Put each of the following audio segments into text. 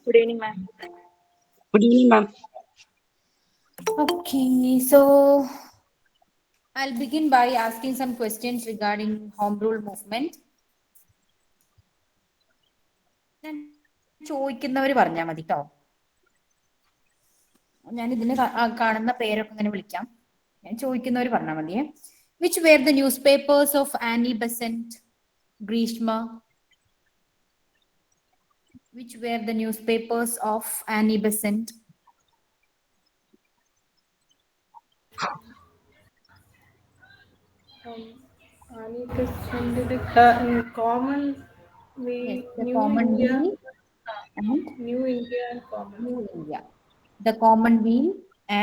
Good evening, ma'am. Good evening, ma'am. Okay, so I'll begin by asking some questions regarding home rule movement. ഞാൻ ചോദിക്കുന്നവർ പറഞ്ഞാൽ മതി കേട്ടോ. ഞാൻ ഇതിന് കാണുന്ന പേരൊക്കെ ഇങ്ങനെ വിളിക്കാം. ഞാൻ ചോദിക്കുന്നവർ പറഞ്ഞാൽ മതിയേ. Which were the newspapers of Annie Besant, Greeshma? Which were the newspapers of Annie Besant? Ani presented common Yes, we the New India, Commonweal and New India and common. New India. The Commonweal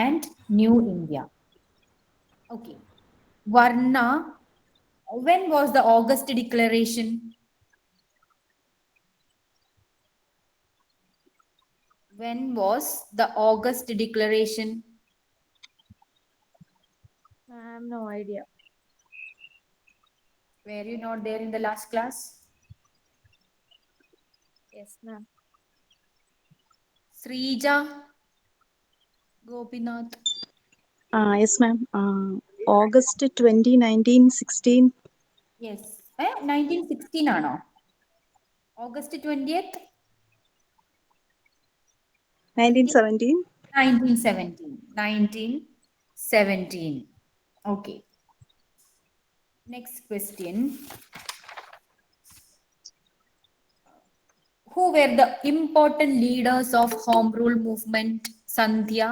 and New India. Okay. Varna, when was the August Declaration? When was the August Declaration? I have no idea. Were you not there in the last class? Yes, ma'am. Srija, Gopinath. Yes, ma'am. August 20, 1916. Yes. 1916 ആണോ? August 20th? 1917. 1917. 1917. Okay. Next question. Who were the important leaders of home rule movement, Sandhya?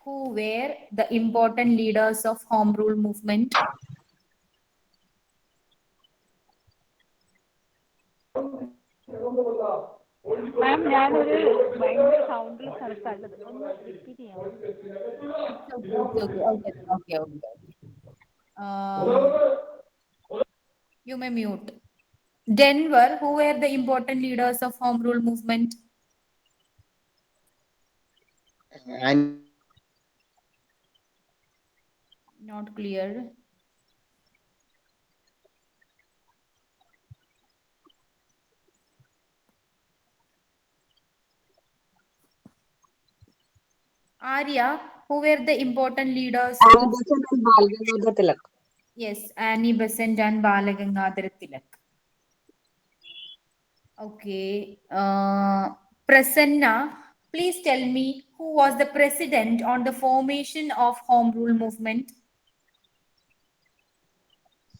Who were the important leaders of home rule movement? മാം ഞാനൊരു ഭയങ്കര സൗണ്ടിൽ സ്ഥലത്താണുള്ളത് ഒന്ന് repeat ചെയ്യാമോ? Okay. You may mute. Denver, who were the important leaders of home rule movement? Not clear. Arya, who were the important leaders of? Yes, Annie Besant and Balagangadhar Tilak. Okay. Prasanna, please tell me who was the president on the formation of home rule movement?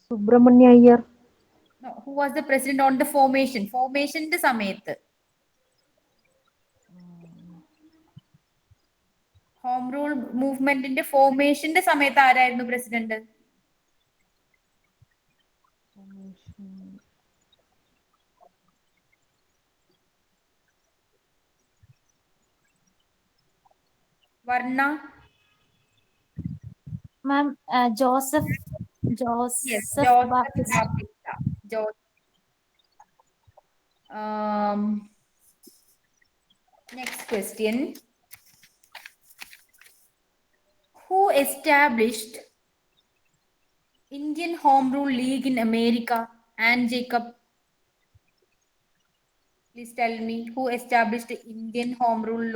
Subramania Iyer. No, who was the president on the formation? Formation the സമയത്ത്. Home rule മൂവ്മെന്റിന്റെ ഫോർമേഷന്റെ സമയത്ത് ആരായിരുന്നു president? വർണ്ണ. Ma'am, Joseph Yes, Joseph Joseph Baptist. Baptista. Next question. Who established Indian Home Rule League in America? And Jacob, please tell me who established the Indian Home Rule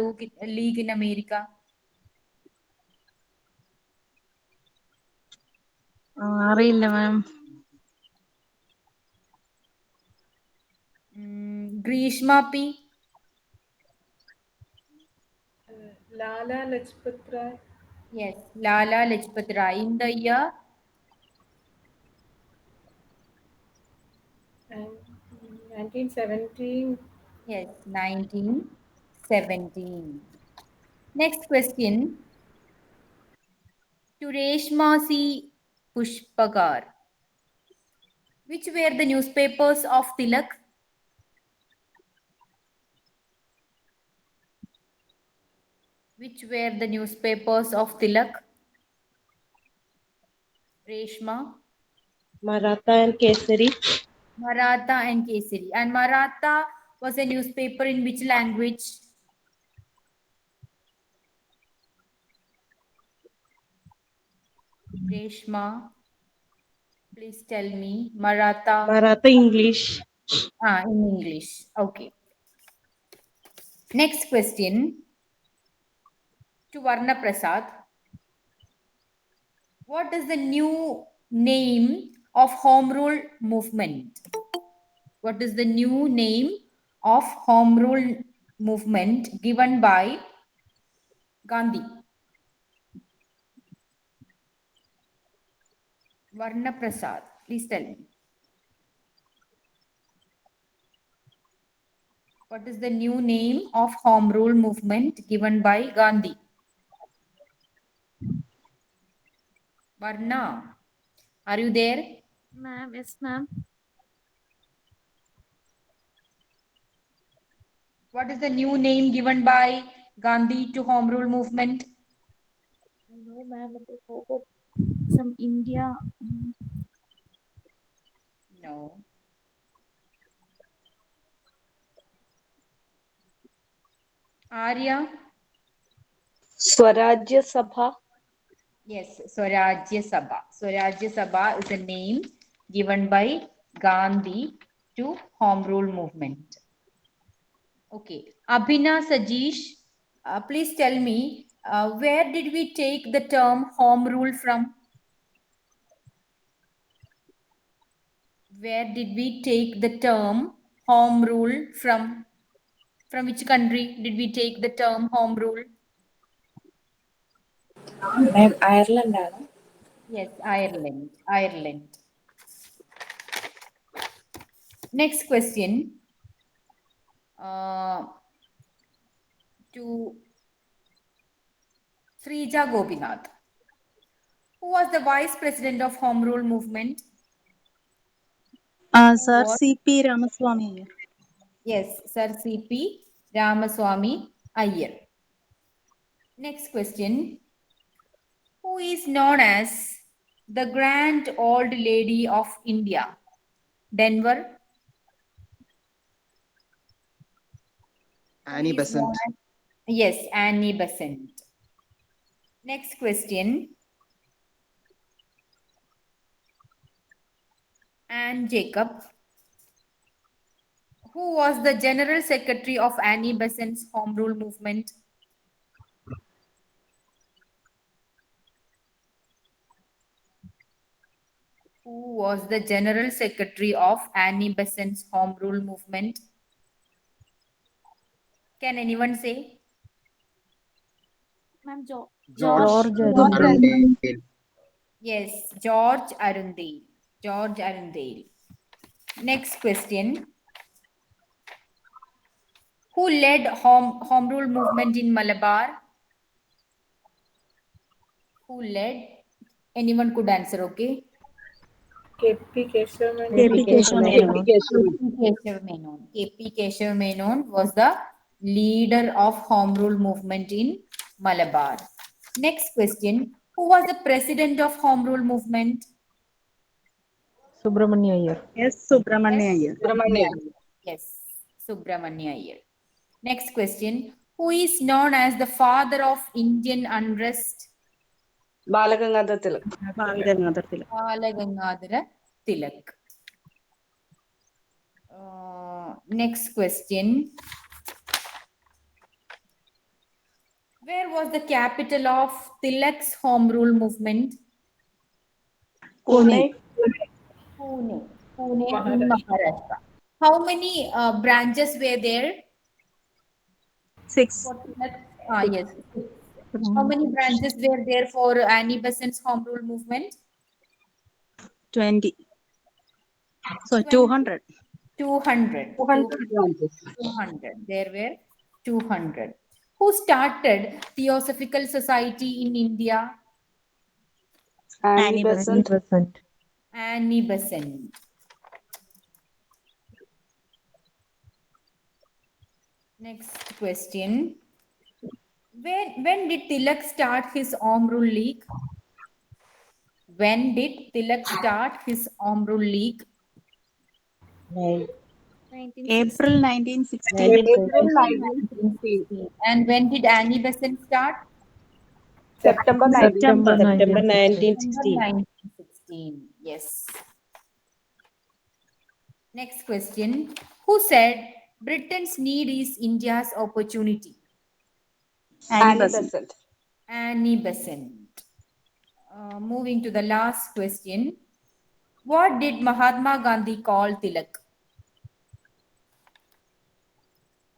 League in America? അറിയില്ല മാം. Grishma P. Lala Lajpat Rai. Yes, Lala Lajpat Rai. In the year? And 1917. Yes, 1917. Next question. To Reshma C. Pushpakar. Which were the newspapers of Tilak? Which were the newspapers of Tilak? Reshma. Maratha and Kesari. Maratha and Kesari. And Maratha was a newspaper in which language? Reshma, please tell me. Maratha. Maratha English. In English. Okay. Next question to Varna Prasad. What is the new name of Home Rule movement? What is the new name of Home Rule movement given by Gandhi? Varna Prasad, please tell me. What is the new name of Home Rule movement given by Gandhi? Varna, are you there? Ma'am, yes, ma'am. What is the new name given by Gandhi to Home Rule movement? I know, ma'am, but I forgot some India. No. Arya? Swarajya Sabha. Yes, Swarajya Sabha. Swarajya Sabha is a name given by Gandhi to Home Rule movement. Okay. Abhina Sajeesh, please tell me, where did we take the term Home Rule from? Where did we take the term Home Rule from? From which country did we take the term Home Rule? Ireland. Yes, Ireland. Ireland. Next question to Srija Gopinath. Who was the vice president of Home Rule movement? Sir C.P. Ramaswamy. Yes, Sir C.P. Ramaswamy Iyer. Next question. Who is known as the Grand Old Lady of India? Denver. Annie Besant. Yes, Annie Besant. Next question. Anne Jacob. Who was the General Secretary of Annie Besant's Home Rule movement? Who was the General Secretary of Annie Besant's Home Rule movement? Can anyone say? Ma'am, George George Arundale. Yes, George Arundale. George Arundale. Next question. Who led home rule movement in Malabar? Who led? Anyone could answer, okay? K.P. Keshav Menon. K.P. Keshav Menon was the leader of home rule movement in Malabar. Next question. Who was the president of home rule movement? Subramanya Iyer. Yes, Subramanya Iyer. Yes, Subramanya Iyer. Next question. Who is known as the father of Indian unrest? Balagangadhar Tilak. Balagangadhar Tilak. Balagangadhar Tilak. Next question. Where was the capital of Tilak's home rule movement? Pune. Pune in Maharashtra. How many branches were there? 6. Yes. How many branches were there for Annie Besant's home rule movement? 20. So 200. 200. 200. There were 200. Who started Theosophical Society in India? Annie Besant. Annie Besant. Next question. When did Tilak start his Home Rule League? When did Tilak start his Home Rule League? April 1916. And when did Annie Besant start? September 1916. 1916. Yes. Next question. Who said Britain's need is India's opportunity. Annie Annie Besant. Besant. Annie Besant. Moving to the last question. What did Mahatma Gandhi call Tilak?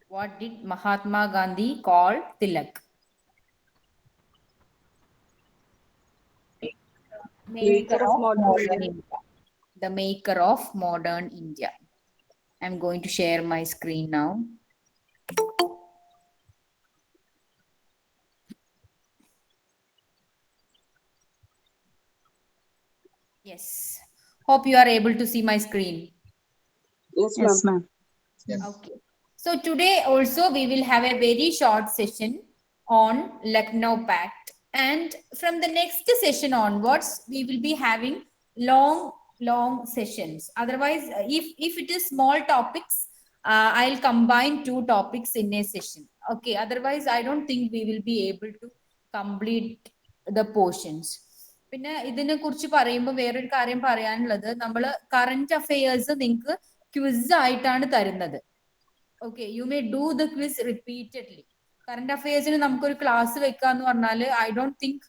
What did Mahatma Gandhi call Tilak? Maker Maker of of modern modern India. India. The maker of modern India. I'm going to share my screen now. Yes. Hope you are able to see my screen. Yes, Yes, ma'am. Yes. Okay. So today also we will have a very short session on Lucknow Pact, and from the next session onwards we will be having long sessions. Otherwise, if it is small topics, I'll combine two topics in a session. Okay. Otherwise, I don't think we will be able to complete the portions. പിന്നെ ഇതിനെ കുറിച്ച് പറയുമ്പോൾ വേറൊരു കാര്യം പറയാനുള്ളത്, നമ്മൾ current affairs നിങ്ങൾക്ക് quiz ആയിട്ടാണ് തരുന്നത്. Okay, you may do the quiz repeatedly. Current അഫയേഴ്സിന് നമുക്കൊരു ക്ലാസ് വെക്കാന്ന് പറഞ്ഞാല് ഐ ഡോണ്ട് തിങ്ക്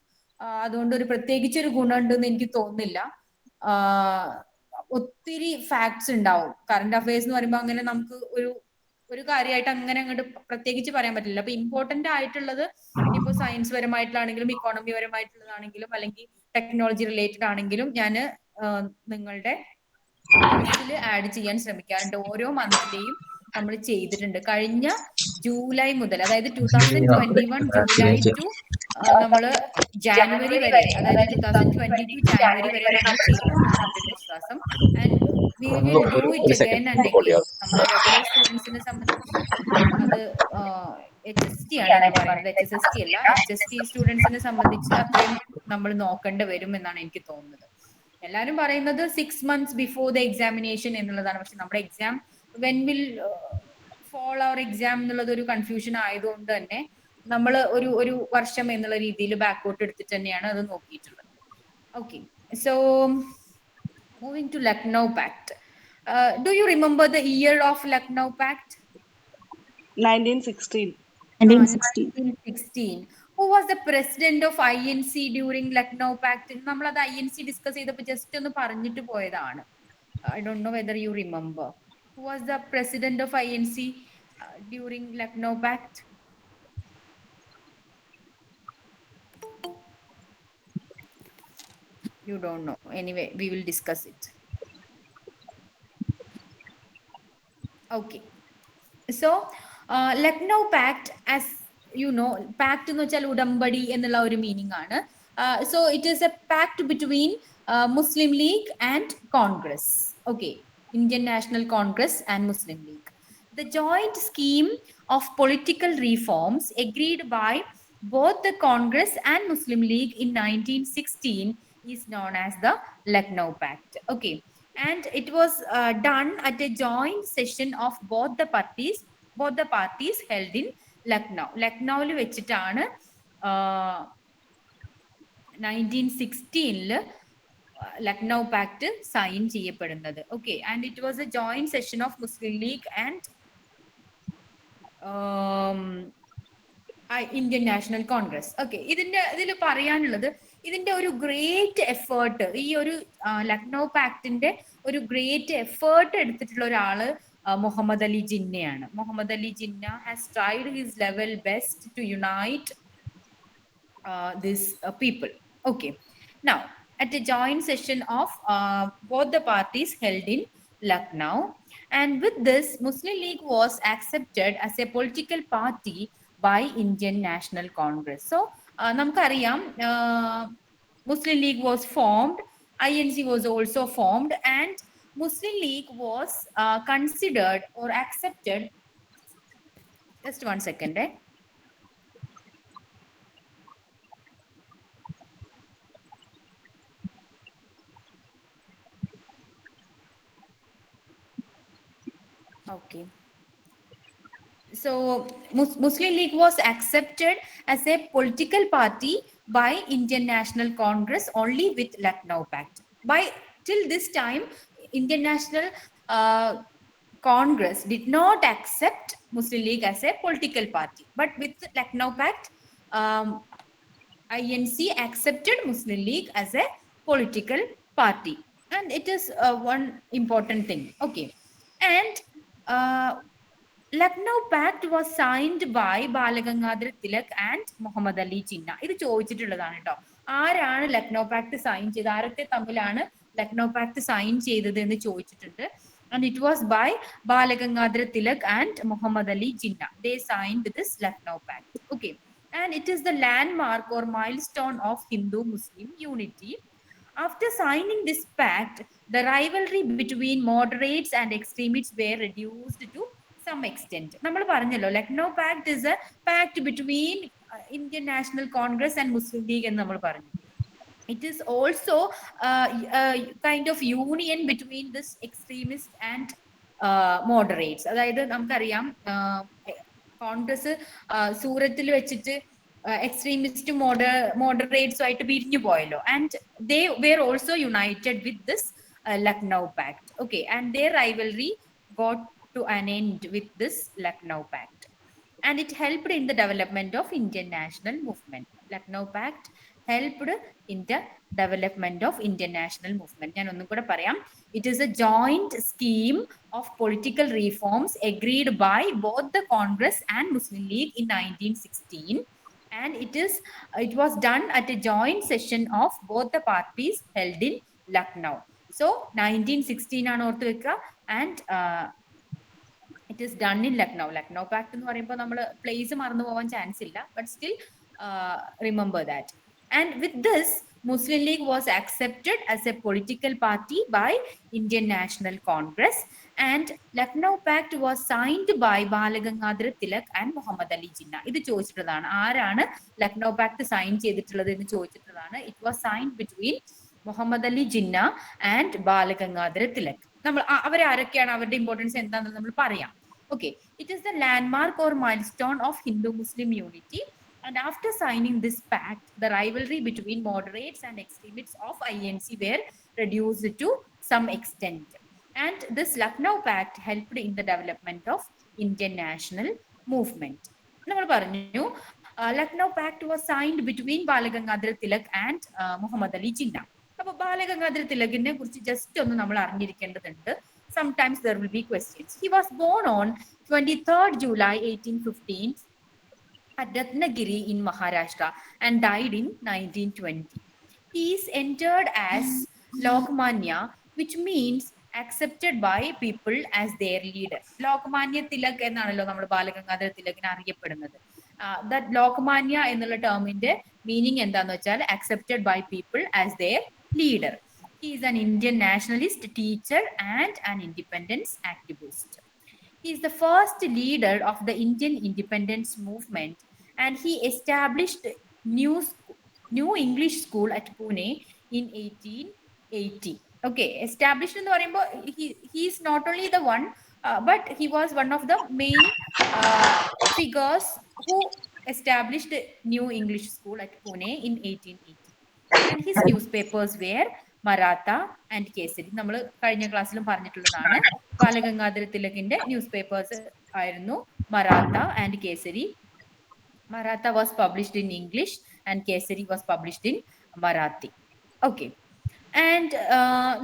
അതുകൊണ്ട് ഒരു പ്രത്യേകിച്ച് ഒരു ഗുണം ഉണ്ടെന്ന് എനിക്ക് തോന്നുന്നില്ല. ഒത്തിരി ഫാക്ട്സ് ഉണ്ടാവും. കറന്റ് അഫയേഴ്സ് എന്ന് പറയുമ്പോൾ അങ്ങനെ നമുക്ക് ഒരു കാര്യമായിട്ട് അങ്ങനെ അങ്ങോട്ട് പ്രത്യേകിച്ച് പറയാൻ പറ്റില്ല. അപ്പൊ ഇമ്പോർട്ടന്റ് ആയിട്ടുള്ളത് ഇപ്പൊ സയൻസ് പരമായിട്ടാണെങ്കിലും ഇക്കോണമി പരമായിട്ടുള്ളതാണെങ്കിലും അല്ലെങ്കിൽ ടെക്നോളജി റിലേറ്റഡ് ആണെങ്കിലും ഞാൻ നിങ്ങളുടെ ക്വിസിൽ ആഡ് ചെയ്യാൻ ശ്രമിക്കാറുണ്ട്. ഓരോ മന്തിലെയും നമ്മൾ ചെയ്തിട്ടുണ്ട്. കഴിഞ്ഞ ജൂലൈ മുതൽ, അതായത് 2021 ജൂലൈ ടു നമ്മൾ ജാനുവരി വരെ, അതായത് 2022 ജാനുവരി വരെ നമ്മൾ ചെയ്തു എന്നാണ് എൻ്റെ ഒരു വിശ്വാസം. And we will do it again and again. നമ്മുടെ റെഗുലർ സ്റ്റുഡൻസിനെ സംബന്ധിച്ച് അത് HST ആണ് ഞാൻ പറയുന്നത്, HSST അല്ല, HST സ്റ്റുഡൻസിനെ സംബന്ധിച്ച് അത്രയും നമ്മൾ നോക്കേണ്ടി വരും എന്നാണ് എനിക്ക് തോന്നുന്നത്. എല്ലാവരും പറയുന്നത് 6 months ബിഫോർ ദ എക്സാമിനേഷൻ എന്നുള്ളതാണ്. പക്ഷെ നമ്മുടെ എക്സാം വെൻ വിൽ ഫോൾ അവർ എക്സാം എന്നുള്ളത് ഒരു കൺഫ്യൂഷൻ ആയതുകൊണ്ട് തന്നെ നമ്മൾ ഒരു വർഷം എന്നുള്ള രീതിയിൽ ബാക്കോട്ട് എടുത്തിട്ട് തന്നെയാണ് അത് നോക്കിയിട്ടുള്ളത്. Okay, so moving to Lucknow pact. Do you remember the year of Lucknow pact? 1916. 1916. Who was the president of INC during Lucknow Pact? നമ്മൾ അത് INC ഡിസ്കസ് ചെയ്തപ്പോൾ ജസ്റ്റ് ഒന്ന് പറഞ്ഞിട്ട് പോയതാണ്. I don't know whether you remember. Who was the president of INC during Lucknow Pact? You don't know. Anyway, we will discuss it. Okay. So, Lucknow Pact, as you know, pact എന്ന് വെച്ചാൽ ഉടമ്പടി എന്നുള്ള ഒരു meaning ആണ്. So it is a pact between Muslim League and Congress. Okay, Indian National Congress and Muslim League. The joint scheme of political reforms agreed by both the Congress and Muslim League in 1916 is known as the Lucknow Pact. Okay, and it was done at a joint session of both the parties held in Lucknow. ലക്നൌവിൽ വെച്ചിട്ടാണ് 1916 Lucknow pact sign ചെയ്യപ്പെടുന്നത്. Okay, and it was A joint session of Muslim league and Indian National Congress. Okay, ഇതിൽ പറയാനുള്ളത്, ഇതിന്റെ ഒരു great effort, ഈ ഒരു ലക്നൗ പാക്ടിന്റെ ഒരു ഗ്രേറ്റ് എഫേർട്ട് എടുത്തിട്ടുള്ള ഒരാള് മുഹമ്മദ് അലി ജിന്നയാണ്. Muhammad Ali Jinnah has tried his level best to unite these people. Okay, now at a joint session of both the parties held in Lucknow, and with this Muslim League was accepted as a political party by Indian National Congress. So നമുക്കറിയാം, Muslim League was formed, INC was also formed, and Muslim League was considered or accepted. Just 1 second. Okay. So Muslim League was accepted as a political party by Indian National Congress only with Lucknow Pact. By till this time, Indian National Congress did not accept Muslim League as a political party. But with Lucknow Pact, INC accepted Muslim League as a political party. And it is one important thing. Okay. And Lucknow Pact was signed by Balagangadhar Tilak and Muhammad Ali Jinnah. ഇത് ചോദിച്ചിട്ടുള്ളതാണ് കേട്ടോ. ആരാണ് Lucknow pact sign ചെയ്തത്, ആരൊക്കെ തമ്മിലാണ് Lucknow pact sign ചെയ്തത് എന്ന് ചോദിച്ചിട്ടുണ്ട്. And it was by Balagangadhar Tilak and Muhammad Ali Jinnah. They signed this Lucknow Pact. Okay. And it is the landmark or milestone of Hindu-Muslim unity. After signing this pact, the rivalry between moderates and extremists were reduced to some extent. നമ്മൾ പറഞ്ഞല്ലോ Lucknow pact is a pact between Indian National Congress and മുസ്ലിം ലീഗ് എന്ന് നമ്മൾ പറഞ്ഞു. It is also kind of union between this extremist and moderates. അതായത് നമുക്കറിയാം കോൺഗ്രസ് സൂറത്തിൽ വെച്ചിട്ട് എക്സ്ട്രീമിസ്റ്റും മോഡറേറ്റ്സും ആയിട്ട് പിരിഞ്ഞു പോയല്ലോ. And they were also united with this Lucknow pact. Okay. And their rivalry got to an end with this Lucknow Pact. And it helped in the development of Indian national movement. Lucknow Pact helped in the development of Indian national movement. ഞാൻ ഒന്നും കൂടെ പറയാം. It is a joint scheme of political reforms agreed by both the Congress and Muslim League in 1916. And it was done at a joint session of both the parties held in Lucknow. So 1916 ആണ് ഓർത്ത് വെക്കുക. And it is done in Lucknow. Lucknow Pact എന്ന് പറയുമ്പോൾ നമ്മൾ place മറന്നു പോകാൻ chance ഇല്ല. But still remember that. And with this, Muslim League was accepted as a political party by Indian National Congress. And Lucknow Pact was signed by Balagangadhar Tilak and Muhammad Ali Jinnah. ഇത് ചോദിച്ചിട്ടുള്ളതാണ്. ആരാണ് Lucknow pact sign ചെയ്തിട്ടുള്ളത് എന്ന് ചോദിച്ചിട്ടുള്ളതാണ്. It was signed between Muhammad Ali Jinnah and Bal Gangadhar Tilak. നമ്മൾ അവരാരൊക്കെയാണ്, അവരുടെ importance എന്താണെന്ന് നമ്മൾ പറയാം. Okay, it is the landmark or milestone of Hindu-Muslim unity. And after signing this pact, the rivalry between moderates and extremists of INC were reduced to some extent. And this Lucknow Pact helped in the development of Indian national movement. നമ്മൾ പറഞ്ഞു Lucknow Pact was signed between Balagangadhar Tilak and Muhammad Ali Jinnah. അപ്പോൾ ബാലഗംഗാധര തിലകിനെ കുറിച്ച് just ഒന്ന് നമ്മൾ അറിഞ്ഞിരിക്കേണ്ടതുണ്ട്. Sometimes there will be questions. He was born on 23rd July 1815 at Ratnagiri in Maharashtra and died in 1920. He is entered as Lokmanya, which means accepted by people as their leader. Lokmanya Tilak എന്നാണല്ലോ നമ്മൾ ബാലഗംഗാധര തിലകിനെ അറിയപ്പെടുന്നത്. That Lokmanya എന്നുള്ള ടേമിന്റെ meaning എന്താന്ന് വെച്ചാൽ accepted by people as their leader. He is an Indian nationalist, teacher, and an independence activist. He is the first leader of the Indian independence movement, and he established new English school at Pune in 1880. Okay, established എന്ന് പറയുമ്പോൾ he is not only the one, but he was one of the main figures who established new English school at Pune in 1880. And his newspapers were Maratha and Kesari. നമ്മൾ കഴിഞ്ഞ ക്ലാസ്സിലും പറഞ്ഞിട്ടുള്ളതാണ്. Balagangadhara തിലകിന്റെ news papers ആയിരുന്നു Maratha and Kesari. Maratha was published in English and Kesari was published in Marathi. Okay. And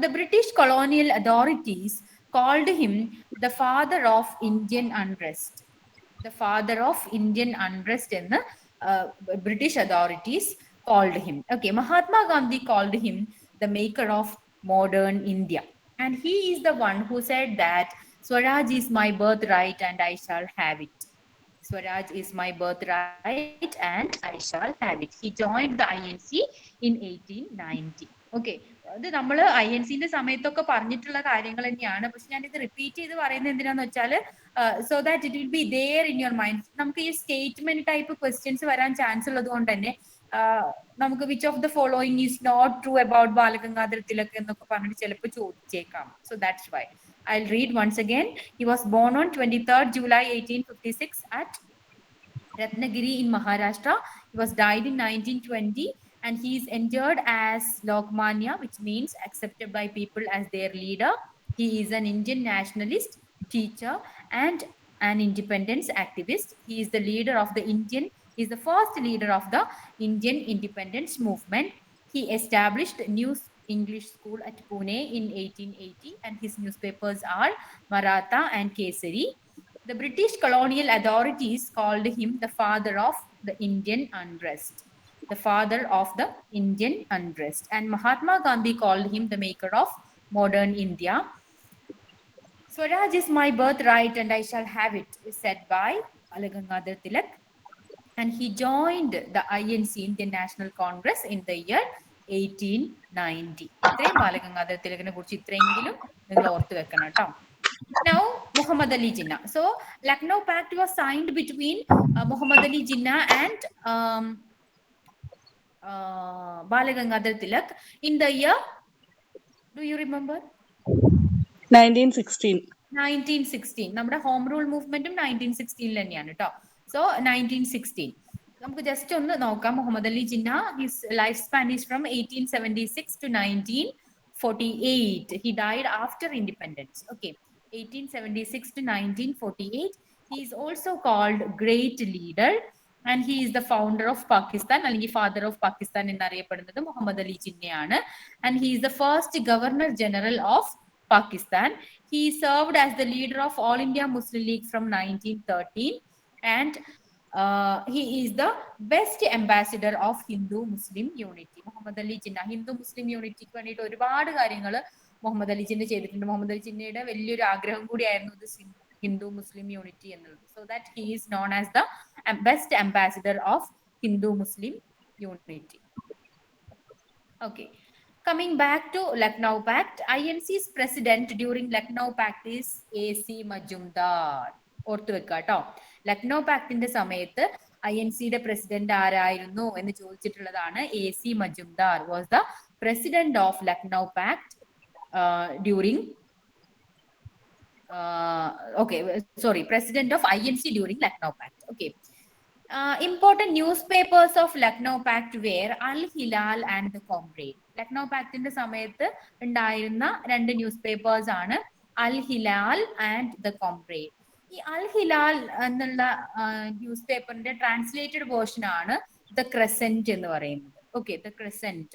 the British colonial authorities called him the father of Indian unrest. The father of Indian unrest in the British authorities called him. Okay. Mahatma Gandhi called him the maker of modern India. And he is the one who said that Swaraj is my birthright and I shall have it. Swaraj is my birthright and I shall have it. He joined the INC in 1890. Okay. അത് നമ്മൾ INC-ന്റെ സമയത്തൊക്കെ പറഞ്ഞിട്ടുള്ള കാര്യങ്ങൾ തന്നെയാണ്. പക്ഷെ ഞാനിത് repeat ചെയ്ത് പറയുന്നത് എന്തിനാന്ന് വെച്ചാൽ so that it will be there in your mind. നമുക്ക് ഈ സ്റ്റേറ്റ്മെന്റ് ടൈപ്പ് ക്വസ്റ്റ്യൻസ് വരാൻ ചാൻസ് ഉള്ളത് കൊണ്ട് തന്നെ നമുക്ക് which of the following is not true about Bal Gangadhar Tilak എന്നൊക്കെ പറഞ്ഞിട്ട് ചിലപ്പോൾ ചോദിച്ചേക്കാം. So that's why I'll read once again. He was born on 23rd July 1856 at Ratnagiri in Maharashtra. He was died in 1920 and he is entered as Lokmanya, which means accepted by people as their leader. He is an Indian nationalist, teacher, and an independence activist. He is the leader of the Indian, he is the first leader of the Indian independence movement. He established a new English school at Pune in 1880, and his newspapers are Maratha and Kesari. The British colonial authorities called him the father of the Indian unrest. The father of the Indian unrest. And Mahatma Gandhi called him the maker of modern India. Swaraj is my birthright and I shall have it, is said by Balagangadhar Tilak. And he joined the INC, Indian National Congress, in the year 1890. ഇത്രയും ബാലഗംഗാധര തിലകനെ കുറിച്ച് ഇത്രയെങ്കിലും നിങ്ങൾ ഓർത്തു വെക്കണം കേട്ടോ. Now, Muhammad Ali Jinnah. So, Lucknow Pact was signed between Muhammad Ali Jinnah and Balagangadhar Tilak in the year, do you remember? 1916. 1916. നമ്മുടെ home rule മൂവ്മെന്റും 1916 തന്നെയാണ് കേട്ടോ. സോ 1916 നമുക്ക് ജസ്റ്റ് ഒന്ന് നോക്കാം. Muhammad Ali Jinnah, his life span is from 1876 to 1948. He died after independence. Okay, 1876 to 1948. He is also called great leader and he is the founder of Pakistan, അല്ലെങ്കിൽ father of Pakistan എന്നറിയപ്പെടുന്നത് Muhammad Ali ജിന്നയാണ്. And he is the first governor general of Pakistan. He served as the leader of All India Muslim League from 1913 and he is the best ambassador of Hindu Muslim unity. Muhammad Ali Jinnah Hindu മുസ്ലിം യൂണിറ്റിക്ക് വേണ്ടിയിട്ട് ഒരുപാട് കാര്യങ്ങൾ മുഹമ്മദ് അലി ജിന്ന ചെയ്തിട്ടുണ്ട്. മുഹമ്മദ് അലി ജിന്നയുടെ വലിയൊരു ആഗ്രഹം കൂടിയായിരുന്നു ഇത് Hindu Muslim unity എന്നുള്ളത്. So that he is known as the best ambassador of Hindu Muslim unity. Okay. Coming back to Lucknow Pact, INC's president during Lucknow Pact is AC Majumdar. ഓർത്തു വെക്കുക കേട്ടോ. ലക്നൗ പാക്ടിന്റെ സമയത്ത് INCയുടെ പ്രസിഡന്റ് ആരായിരുന്നു എന്ന് ചോദിച്ചിട്ടുള്ളതാണ്. AC Majumdar was the president of Lucknow Pact during president of INC during Lucknow Pact. Okay. Important newspapers of Lucknow Pact were Al Hilal and the Comrade. Lucknow Pact in the സമയത്ത് ഉണ്ടായിരുന്ന രണ്ട് ന്യൂസ്പേപ്പേഴ്സ് ആണ് Al Hilal and the Comrade. ഈ Al Hilal എന്നുള്ള news പേപ്പറിന്റെ translated version ആണ് The Crescent എന്ന് പറയുന്നത്. Okay, The Crescent.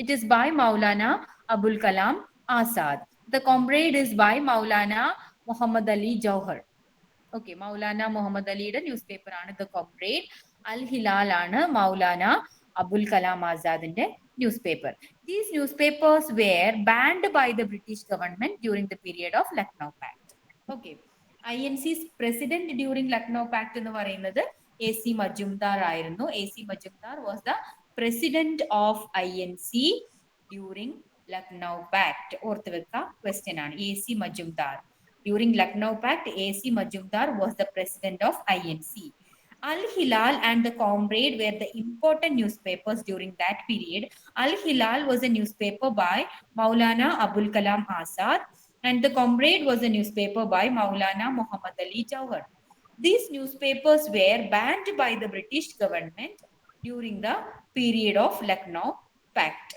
It is by Maulana Abul Kalam Azad. The Comrade is by Maulana Muhammad Ali Jauhar. Okay, Maulana Muhammad Aliയുടെ newspaper ആണ് The Comrade. Al Hilal ആണ് Maulana Abul Kalam Azadന്റെ newspaper. These newspapers were banned by the British government during the period of Lucknow Pact. Okay, INC's president during Lucknow Pact എന്ന് പറയുന്നത് AC Majumdar ആയിരുന്നു. AC Majumdar was the president of INC during Lucknow Pact. ഓർത്ത് വെക്കുക, question ആണ്. AC Majumdar. During Lucknow Pact, AC Majumdar was the president of INC. Al Hilal and the Comrade were the important newspapers during that period. Al Hilal was a newspaper by Maulana Abul Kalam Azad and the Comrade was a newspaper by Maulana Muhammad Ali Jauhar. These newspapers were banned by the British government during the period of Lucknow Pact.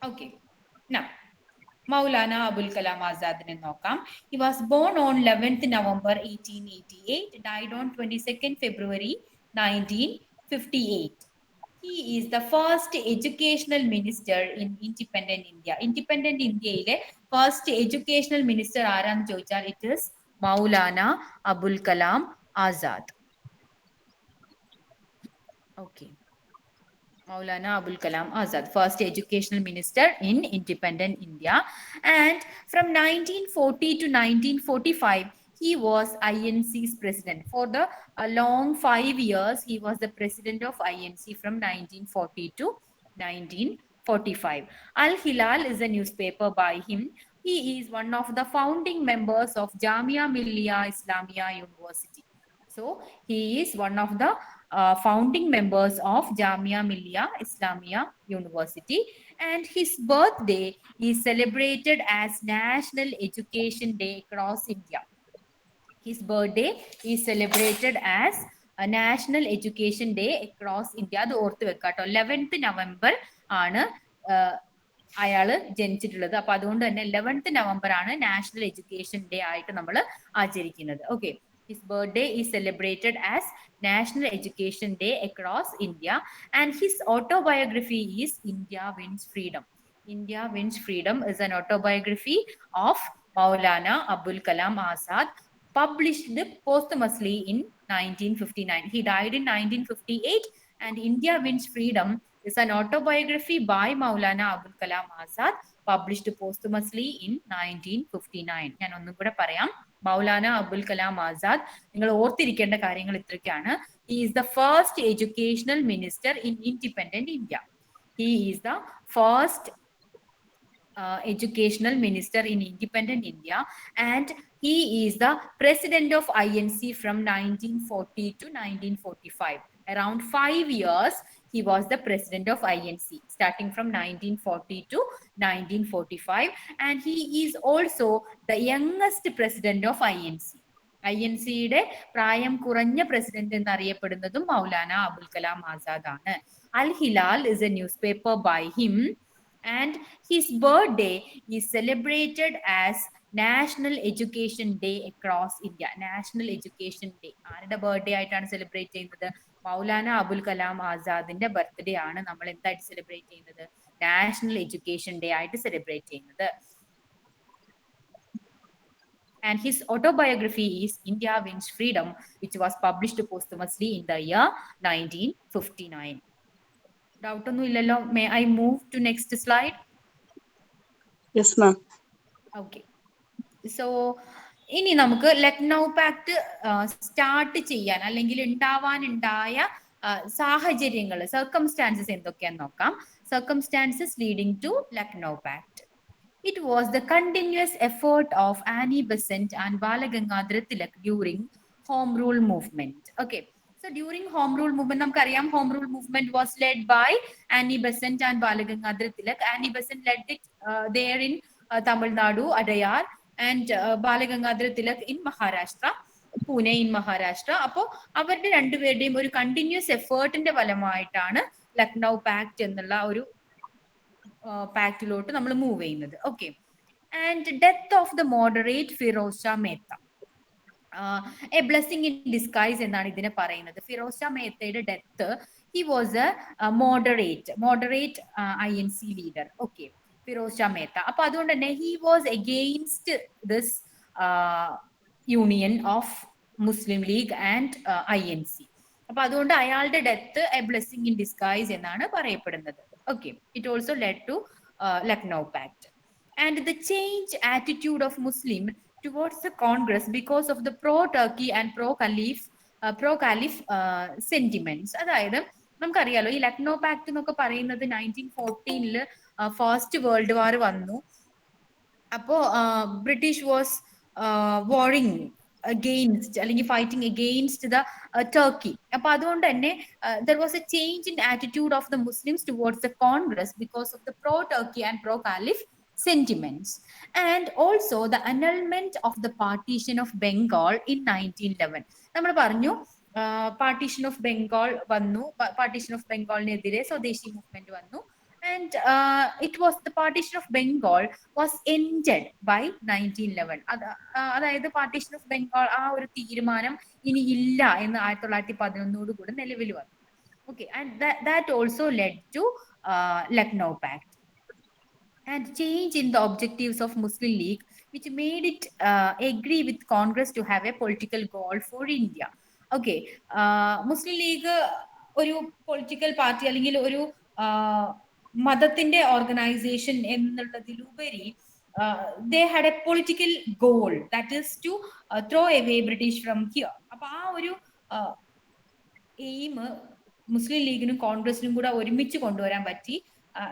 Okay, now Maulana Abul Kalam Azad ne nokam. He was born on 11th November 1888, died on 22nd February 1958. He is the first educational minister in independent India. Independent India ile first educational minister aarannu choichal it is Maulana Abul Kalam Azad. Okay. Maulana Abul Kalam Azad, first educational minister in independent India. And from 1940 to 1945, he was INC's president. For the long 5 years, he was the president of INC from 1940 to 1945. Al Hilal is a newspaper by him. He is one of the founding members of Jamia Millia Islamia University. So he is one of the founding members of Jamia Millia Islamia University, and his birthday is celebrated as National Education Day across India. His birthday is celebrated as a National Education Day across India. അത് ഓർത്ത് വെക്കാട്ടോ. 11th November ആണ് അയാള് ജനിച്ചിട്ടുള്ളത്. അപ്പൊ അതുകൊണ്ട് തന്നെ 11th November ആണ് national education day ആയിട്ട് നമ്മൾ ആചരിക്കുന്നത്. Okay, his birthday is celebrated as National Education Day across India, and his autobiography is India Wins Freedom. India Wins Freedom is an autobiography of Maulana Abul Kalam Azad, published posthumously in 1959. He died in 1958, and India Wins Freedom is an autobiography by Maulana Abul Kalam Azad, published posthumously in 1959. ഞാൻ ഒന്നും കൂടെ പറയാം. മൗലാന അബുൽ കലാം ആസാദ്, നിങ്ങൾ ഓർത്തിരിക്കേണ്ട കാര്യങ്ങൾ ഇത്രയ്ക്കാണ്. He is the first educational minister in independent India. He is the first educational minister in independent India, and he is the president of INC from 1940 to 1945. Around 5 years he was the president of INC, starting from 1940 to 1945, and he is also the youngest president of INC. INCയുടെ പ്രായം കുറഞ്ഞ president എന്നറിയപ്പെടുന്നതും Maulana Abul Kalam Azad ആണ്. അൽ Hilal is a newspaper by him, and his birthday is celebrated as National Education Day across India. National Education Day ആരുടെ birthday ആയിട്ടാണ് celebrate ചെയ്യുന്നത്? Maulana Abul Kalam ആസാദിന്റെ birthday ആണ് നമ്മൾ എന്തായിട്ട് celebrate ചെയ്യുന്നത്? നാഷണൽ എഡ്യൂക്കേഷൻ ഡേ ആയിട്ട് സെലിബ്രേറ്റ് ചെയ്യുന്നത്. And his autobiography is India Wins Freedom, which was published posthumously in the year 1959. Doubt ഒന്നും ഇല്ലല്ലോ? May I move to next slide? Yes, ma'am. Okay. So ഇനി നമുക്ക് ലക്നൗ പാക്ട് സ്റ്റാർട്ട് ചെയ്യാൻ അല്ലെങ്കിൽ ഉണ്ടാവാനുണ്ടായ സാഹചര്യങ്ങൾ, circumstances എന്തൊക്കെയാന്ന് നോക്കാം. Circumstances leading to Lucknow pact. It was the continuous effort of Annie Besant and Balagangadhar Tilak during Home Rule movement. Okay. So during Home Rule movement, namukkariyam Home Rule movement was led by Annie Besant and Balagangadhar Tilak. Annie Besant led it there in Tamil Nadu, Adayar, and Balagangadhar Tilak in Maharashtra, Pune in Maharashtra. അപ്പോൾ അവരുടെ രണ്ടുപേരുടെയും ഒരു continuous എഫേർട്ടിന്റെ ഫലമായിട്ടാണ് Lucknow pact എന്നുള്ള ഒരു പാക്റ്റിലോട്ട് നമ്മൾ move ചെയ്യുന്നത്. Okay. And death of the moderate Firoz Shah Mehta, a blessing in disguise എന്നാണ് ഇതിനെ പറയുന്നത്. ഫിറോസ് ഷാ മേത്തയുടെ death, he was a moderate INC leader. Okay, Firoz Shah Mehta. അപ്പൊ അതുകൊണ്ട് തന്നെ he was against this union of Muslim league and INC. അപ്പൊ അതുകൊണ്ട് അയാളുടെ death a blessing in disguise എന്നാണ് പറയപ്പെടുന്നത്. Okay, it also led to Lucknow Pact. And the change attitude of Muslim towards the Congress because of the pro-Turkey and pro-Caliph sentiments. അതായത് നമുക്കറിയാലോ, ഈ Lucknow pact എന്നൊക്കെ പറയുന്നത് 1914 ഫസ്റ്റ് വേൾഡ് വാർ വന്നു. അപ്പോ British was warring against അല്ലെങ്കിൽ fighting against the Turkey. അപ്പൊ അതുകൊണ്ട് തന്നെ there was a change in attitude of the Muslims towards the Congress because of the pro-Turkey and pro-Caliph sentiments, and also the annulment of the partition of Bengal in 1911. നമ്മൾ പറഞ്ഞു partition of Bengal വന്നു, partition of ബംഗാളിനെതിരെ സ്വദേശി movement വന്നു. And it was the partition of Bengal was ended by 1911. അതായത് partition of Bengal ആ ഒരു തീരുമാനം ഇനി ഇല്ല എന്ന് 1911 കൂടെ നിലവിൽ വന്നു. Okay, and that also led to Lucknow Pact. And change in the objectives of Muslim League, which made it agree with Congress to have a political goal for India. Okay, Muslim League ഒരു political party അല്ലെങ്കിൽ ഒരു മതത്തിന്റെ organisation എന്നുള്ളതിലുപരി they had a political goal, that is to throw away British from here. അപ്പൊ ആ ഒരു aim മുസ്ലിം ലീഗിനും കോൺഗ്രസിനും കൂടെ ഒരുമിച്ച് കൊണ്ടുവരാൻ പറ്റി.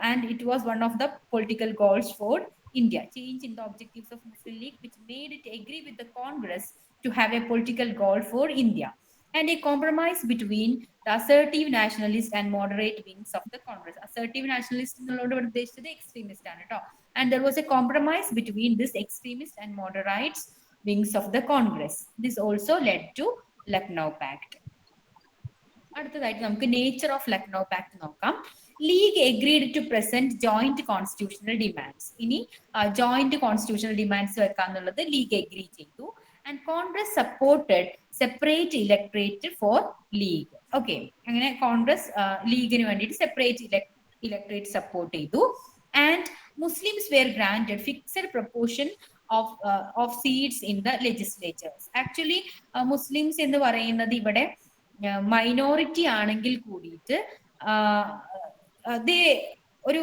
And it was one of the political goals for India. Change in the objectives of Muslim League, which made it agree with the Congress to have a political goal for India. And a compromise between the assertive nationalist and moderate wings of the Congress. Assertive nationalist എന്നുള്ളതുകൊണ്ട് ഉദ്ദേശിച്ചത് extremist ആണ് കേട്ടോ. And there was a compromise between this extremist and moderate wings of the Congress. This also led to Lucknow Pact. അടുത്തതായിട്ട് നമുക്ക് nature of Lucknow pact നോക്കാം. League agreed to present joint constitutional demands. ഇനി joint constitutional demands വെക്കാന്നുള്ളത് League agree ചെയ്തു. And Congress supported separate electorate for League. Okay, അങ്ങനെ കോൺഗ്രസ് ലീഗിന് വേണ്ടിയിട്ട് separate electorate support ചെയ്തു. And Muslims were granted fixed proportion of seats in the legislatures. Actually, Muslims എന്ന് പറയുന്നത് ഇവിടെ മൈനോറിറ്റി ആണെങ്കിൽ കൂടിയിട്ട് ഒരു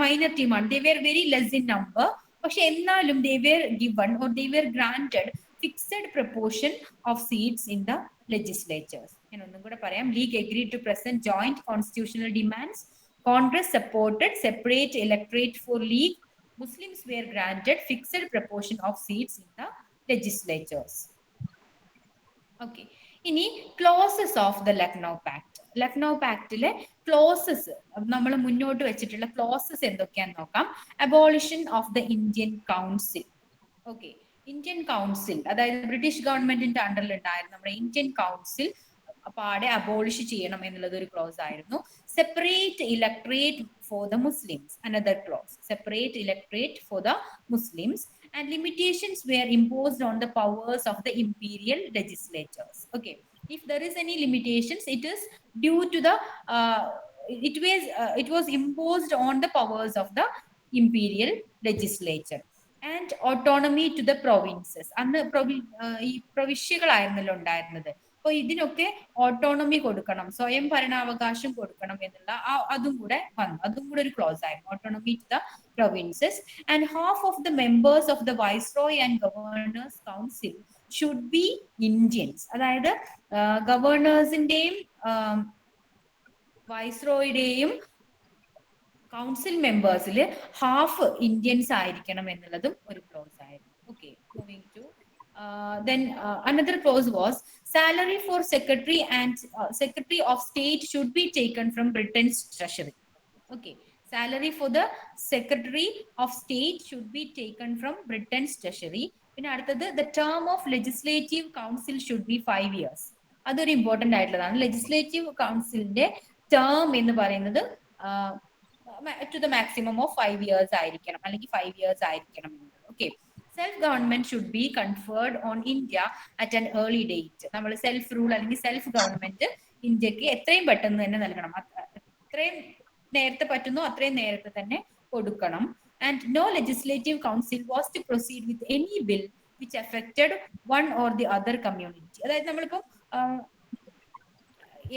മൈനർ ടീമാണ്. They were very less in number. പക്ഷെ എന്നാലും they were given or they were granted fixed proportion of seats in the legislatures. ഞാൻ ഒന്നും കൂടെ പറയാം. League agreed to present joint constitutional demands. Congress supported separate electorate for League. Muslims were granted fixed proportion of seats in the legislatures. Okay. ഇനി clauses of the Lucknow pact. Lucknow പാക്ടിലെ clauses നമ്മൾ മുന്നോട്ട് വെച്ചിട്ടുള്ള clauses എന്തൊക്കെയാന്ന് നോക്കാം. Abolition of the Indian council. Okay, Indian council അതായത് British ഗവൺമെന്റിന്റെ അണ്ടറിൽ ഉണ്ടായിരുന്ന നമ്മുടെ ഇന്ത്യൻ കൗൺസിൽ പാടെ അബോളിഷ് ചെയ്യണം എന്നുള്ളത് ഒരു ക്ലോസ് ആയിരുന്നു. Separate electorate for the Muslims, another close. Separate electorate for the Muslims. And limitations were imposed on the powers of the imperial legislatures. Okay, if there is any limitations, it is due to the it was imposed on the powers of the imperial legislature. And autonomy to the provinces. അന്ന് ഈ പ്രവിശ്യകളായിരുന്നല്ലോ ഉണ്ടായിരുന്നത്. അപ്പൊ ഇതിനൊക്കെ autonomy കൊടുക്കണം, സ്വയം ഭരണാവകാശം കൊടുക്കണം എന്നുള്ള അതും കൂടെ വന്നു. അതും കൂടെ ഒരു ക്ലോസ് ആയിരുന്നു. Autonomy to the provinces. And half of the members of the viceroy and governors council should be Indians. അതായത് ഗവർണേഴ്സിന്റെയും വൈസ്രോയുടെയും കൗൺസിൽ മെമ്പേഴ്സിൽ ഹാഫ് ഇന്ത്യൻസ് ആയിരിക്കണം എന്നുള്ളതും ഒരു ക്ലോസ് ആയിരുന്നു. Okay, moving to then another clause was salary for secretary and secretary of state should be taken from Britain's treasury. Okay, salary for the secretary of state should be taken from Britain's treasury. പിന്നെ അടുത്തത് the term of legislative council should be 5 years. അതൊരു important ആയിട്ടുള്ളതാണ്. Legislative കൗൺസിലിന്റെ term എന്ന് പറയുന്നത് to the maximum of 5 years ആയിരിക്കണം, അല്ലെങ്കിൽ 5 years ആയിരിക്കണം എന്നുള്ളത്. Okay, self government should be conferred on India at an early date. നമ്മൾ സെൽഫ് റൂൾ അല്ലെങ്കിൽ സെൽഫ് ഗവൺമെന്റ് ഇന്ത്യക്ക് എത്രയും പെട്ടെന്ന് തന്നെ നൽകണം. എത്രയും നേരത്തെ പറ്റുന്നോ അത്രയും നേരത്തെ തന്നെ കൊടുക്കണം. And no legislative council was to proceed with any bill which affected one or the other community. അതായത് നമ്മളിപ്പം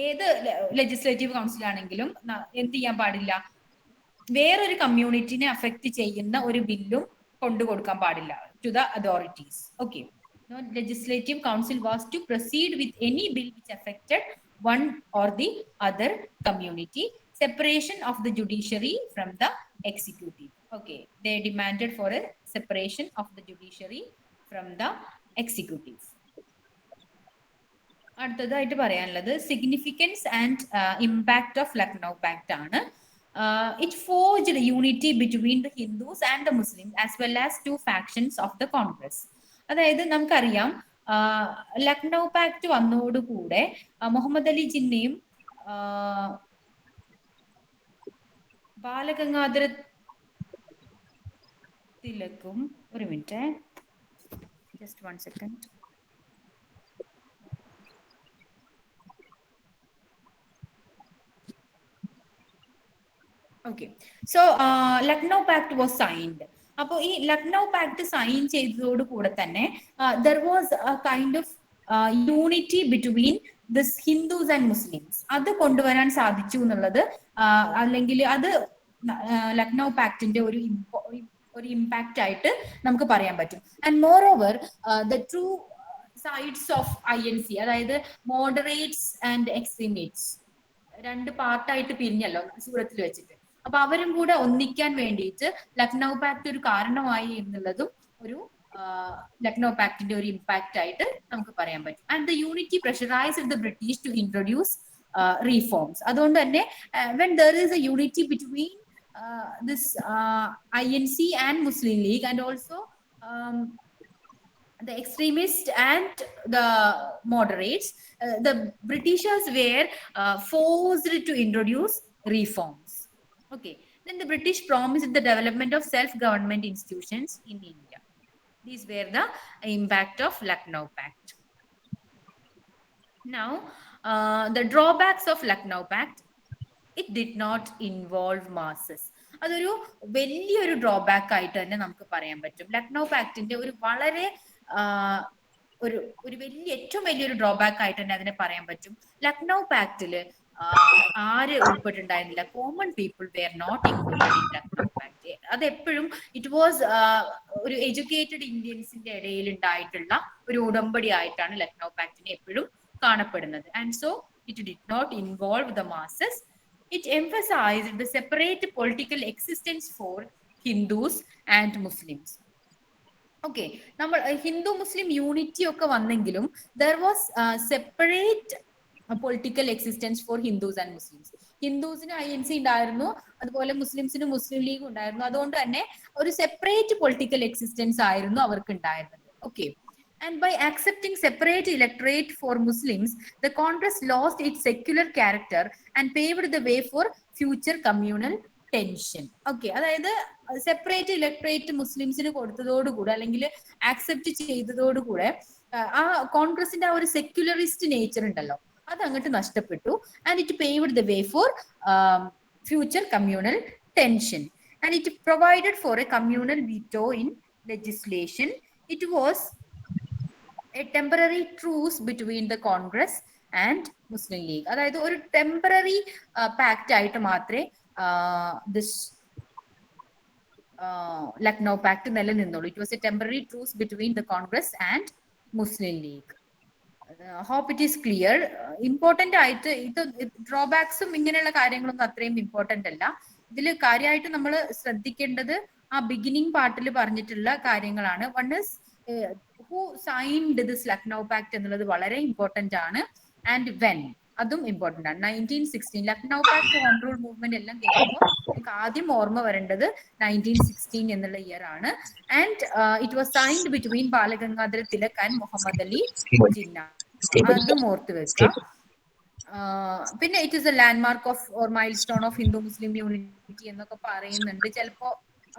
ഏത് ലെജിസ്ലേറ്റീവ് കൗൺസിൽ ആണെങ്കിലും എന്ത് ചെയ്യാൻ പാടില്ല, വേറൊരു കമ്മ്യൂണിറ്റിനെ അഫക്റ്റ് ചെയ്യുന്ന ഒരു ബില്ലും കൊണ്ടുകൊടുക്കാൻ പാടില്ല to the authorities. Okay, no legislative council was to proceed with any bill which affected one or the other community. Separation of the judiciary from the executive. Okay, they demanded for a separation of the judiciary from the executive. അടുത്തതായിട്ട് പറയാനുള്ളത് significance and impact of Lucknow pact ആണ്. It forged unity between the Hindus and the Muslims as well as two factions of the Congress. അതായത് നമുക്കറിയാം Lucknow pact വന്നതോടുകൂടെ Muhammad Ali ജിന്നയും Balagangadhara തിലകും, ഒരു minute, just 1 second. Okay, so Lucknow Pact was signed. അപ്പോൾ ഈ Lucknow pact sign ചെയ്തതോട് കൂടെ തന്നെ there was A kind of unity between this Hindus and Muslims. അത് കൊണ്ടുവരാൻ സാധിച്ചു എന്നുള്ളത്, അല്ലെങ്കിൽ അത് ലക്നൗ പാക്ടിന്റെ ഒരു ഇമ്പാക്റ്റ് ആയിട്ട് നമുക്ക് പറയാൻ പറ്റും. And more over the true sides of INC, അതായത് മോഡറേറ്റ്സ് ആൻഡ് എക്സ്ട്രീമിറ്റ്സ്, രണ്ട് പാർട്ടായിട്ട് പിരിഞ്ഞല്ലോ സൂറത്തിൽ വെച്ചിട്ട്. അപ്പൊ അവരും കൂടെ ഒന്നിക്കാൻ വേണ്ടിയിട്ട് ലക്നൗ പാക്ട് ഒരു കാരണമായി എന്നുള്ളതും ഒരു ലക്നൗ പാക്ടിന്റെ ഒരു ഇമ്പാക്റ്റ് ആയിട്ട് നമുക്ക് പറയാൻ പറ്റും. And the unity pressurised the British to introduce reforms. അതുകൊണ്ട് തന്നെ when there is a unity between this INC and Muslim league and also the extremists and the moderates, the Britishers were forced to introduce reforms. Okay. Then the British promised the development of self-government institutions in India. These were the impact of Lucknow Pact. Now, the drawbacks of Lucknow Pact. It did not involve masses. അതൊരു വലിയൊരു drawback ആയിട്ട് തന്നെ നമുക്ക് പറയാൻ പറ്റും. ലക്നൗ പാക്ടിന്റെ ഒരു വളരെ ഒരു ഒരു വലിയ ഏറ്റവും വലിയൊരു ഡ്രോബാക്ക് ആയിട്ട് തന്നെ അതിനെ പറയാൻ പറ്റും. ലക്നൗ പാക്ടില് ആര് ഉൾപ്പെട്ടിട്ടുണ്ടായിരുന്നില്ല? Common people were not included in Lucknow pact. അത് എപ്പോഴും ഇറ്റ് വാസ് ഒരു എഡ്യൂക്കേറ്റഡ് ഇന്ത്യൻസിന്റെ ഇടയിൽ ഉണ്ടായിട്ടുള്ള ഒരു ഉടമ്പടി ആയിട്ടാണ് ലക്നൗ പാക്ടിനെ എപ്പോഴും കാണപ്പെടുന്നത്. And so it did not involve the masses. It emphasized the separate political existence for Hindus and Muslims. Okay, നമ്മൾ ഹിന്ദു മുസ്ലിം യൂണിറ്റി ഒക്കെ വന്നെങ്കിലും there was separate political existence for Hindus and Muslims. ഹിന്ദുസിന് INC ഉണ്ടായിരുന്നു, അതുപോലെ മുസ്ലിംസിന് മുസ്ലിം league ഉണ്ടായിരുന്നു. അതുകൊണ്ട് തന്നെ ഒരു സെപ്പറേറ്റ് പൊളിറ്റിക്കൽ എക്സിസ്റ്റൻസ് ആയിരുന്നു അവർക്ക് ഉണ്ടായിരുന്നത്. Okay. And by accepting separate electorate for Muslims, the Congress lost its secular character and paved the way for future communal tension. Okay, അതായത് സെപ്പറേറ്റ് ഇലക്ട്രേറ്റ് മുസ്ലിംസിന് കൊടുത്തതോടുകൂടെ അല്ലെങ്കിൽ ആക്സെപ്റ്റ് ചെയ്തതോടുകൂടെ ആ കോൺഗ്രസിന്റെ ആ ഒരു സെക്യുലറിസ്റ്റ് നേച്ചർ ഉണ്ടല്ലോ അത് അങ്ങോട്ട് നഷ്ടപ്പെട്ടു. And it paved the way for future communal tension and it provided four A communal veto in legislation. It was a temporary truce between the Congress and Muslim League. അതായത് ഒരു temporary pact ആയിട്ട് മാത്രമേ this Lucknow pact നിലനിന്നുള്ളൂ. It was a temporary truce between the Congress and Muslim League. Hope it is clear. Important ആയിട്ട് ഇത് ഡ്രോബാക്സും ഇങ്ങനെയുള്ള കാര്യങ്ങളൊന്നും അത്രയും ഇമ്പോർട്ടന്റ് അല്ല. ഇതിൽ കാര്യമായിട്ട് നമ്മൾ ശ്രദ്ധിക്കേണ്ടത് ആ ബിഗിനിങ് പാർട്ടിൽ പറഞ്ഞിട്ടുള്ള കാര്യങ്ങളാണ്. One is who signed this Lucknow Pact എന്നുള്ളത് വളരെ ഇമ്പോർട്ടന്റ് ആണ്. ആൻഡ് വെൻ, അതും ഇമ്പോർട്ടന്റ് ആണ്. 1916 Lucknow pact, home rule movement എല്ലാം കേൾക്കുമ്പോൾ നിങ്ങൾക്ക് ആദ്യം ഓർമ്മ വരേണ്ടത് 1916 എന്നുള്ള ഇയർ ആണ്. And it was signed between Bal Gangadhar Tilak and Muhammad Ali Jinnah. അതും ഓർത്ത് വെക്കുക. പിന്നെ it is a landmark of or milestone of Hindu Muslim unity എന്നൊക്കെ പറയുന്നുണ്ട്. ചിലപ്പോ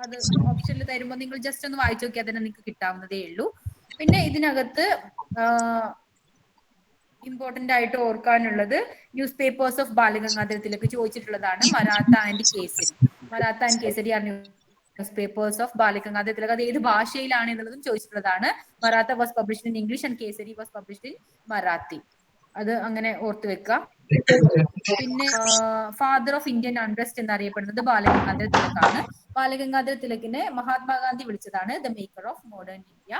അത് ഓപ്ഷനിൽ തരുമ്പോൾ നിങ്ങൾ ജസ്റ്റ് ഒന്ന് വായിച്ചു നോക്കിയാൽ തന്നെ നിങ്ങൾക്ക് കിട്ടാവുന്നതേ ഉള്ളൂ. പിന്നെ ഇതിനകത്ത് ഇമ്പോർട്ടന്റ് ആയിട്ട് ഓർക്കാനുള്ളത് newspapers of Balagangadhara Tilak ചോദിച്ചിട്ടുള്ളതാണ്. Maratha and Kesari. Maratha and Kesari are newspapers of Balagangadhara Tilak. അത് ഏത് ഭാഷയിലാണ് എന്നുള്ളതും ചോദിച്ചിട്ടുള്ളതാണ്. Maratha was published in English and Kesari was published in Marathi. അത് അങ്ങനെ ഓർത്ത് വെക്കുക. പിന്നെ ഫാദർ ഓഫ് ഇന്ത്യൻ അൺറസ്റ്റ് എന്നറിയപ്പെടുന്നത് ബാലഗംഗാധര തിലക് ആണ്. ബാലഗംഗാധര തിലകിനെ മഹാത്മാഗാന്ധി വിളിച്ചതാണ് the maker of modern India.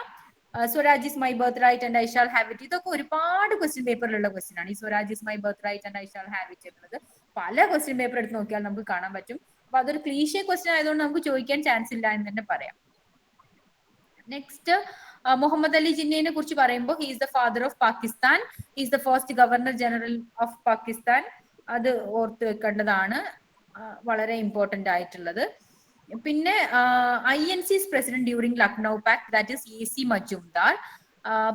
Swaraj is my birth right and I shall have it. ഇതൊക്കെ ഒരുപാട് ക്വസ്റ്റ്യൻ പേപ്പറിലുള്ള ക്വസ്റ്റ്യൻ ആണ്. ഈ swaraj is my birth right and I shall have it എന്നുള്ളത് പല ക്വസ്റ്റ്യൻ പേപ്പർ എടുത്ത് നോക്കിയാൽ നമുക്ക് കാണാൻ പറ്റും. അപ്പൊ അതൊരു ക്ലീഷേ ക്വസ്റ്റ്യൻ ആയതുകൊണ്ട് നമുക്ക് ചോദിക്കാൻ ചാൻസ് ഇല്ല എന്ന് തന്നെ പറയാം. നെക്സ്റ്റ്, മുഹമ്മദ് അലി ജിന്നയെ കുറിച്ച് പറയുമ്പോൾ he is the father of Pakistan, he is the first governor general of Pakistan. അത് ഓർത്ത് വെക്കേണ്ടതാണ്, വളരെ ഇമ്പോർട്ടന്റ് ആയിട്ടുള്ളത്. പിന്നെ INC's president during Lucknow pact, that is AC Majumdar.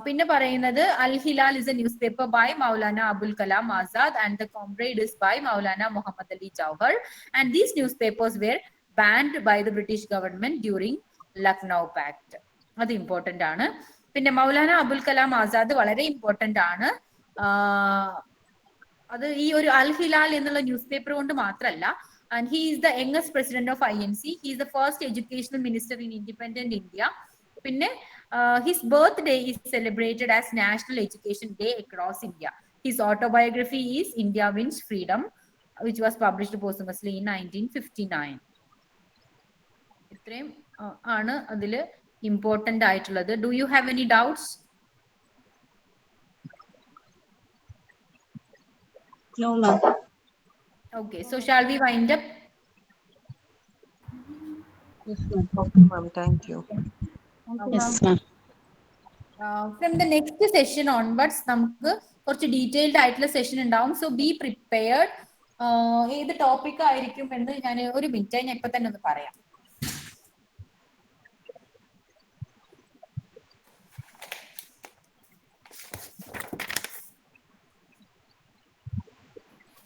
പിന്നെ പറയുന്നത് Al Hilal is a newspaper by Maulana Abul Kalam Azad and the Comrade is by Maulana Muhammad Ali Jauhar. And these newspapers were banned by the British government during Lucknow pact. അത് important ആണ്. പിന്നെ മൗലാന അബുൽ കലാം ആസാദ് വളരെ important ആണ്. അത് ഈ ഒരു അൽ ഹിലാൽ എന്നുള്ള ന്യൂസ് പേപ്പർ കൊണ്ട് മാത്രമല്ല. And he is the youngest president of INC. He is the first educational minister in independent India. പിന്നെ his birthday is celebrated as National Education Day across India. His autobiography is India Wins Freedom, which was published posthumously in 1959. ഇത്രയും ആണ് അതിൽ important ആയിട്ടുള്ളത്. Do you have any doubts? No, ma'am. Okay, so shall we wind up? Yes, ma'am. Okay, ma'am. Thank you. Yes, ma'am. From the next session onwards, നമുക്ക് കുറച്ച് detailed ആയിട്ടുള്ള session ഉണ്ടാവും. So be prepared. ഏത് topic ആയിരിക്കും എന്ന് ഞാൻ ഒരു minute ഞാൻ ഇപ്പൊ തന്നെ ഒന്ന് പറയാം.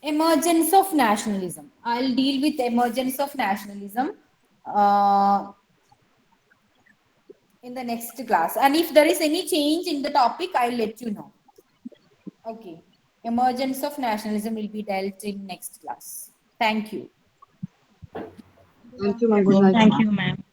Emergence of nationalism. I'll deal with emergence of nationalism in the next class. And if there is any change in the topic, I'll let you know. Okay. Emergence of nationalism will be dealt in next class. Thank you. Thank you, ma'am. Good night. Thank you, ma'am.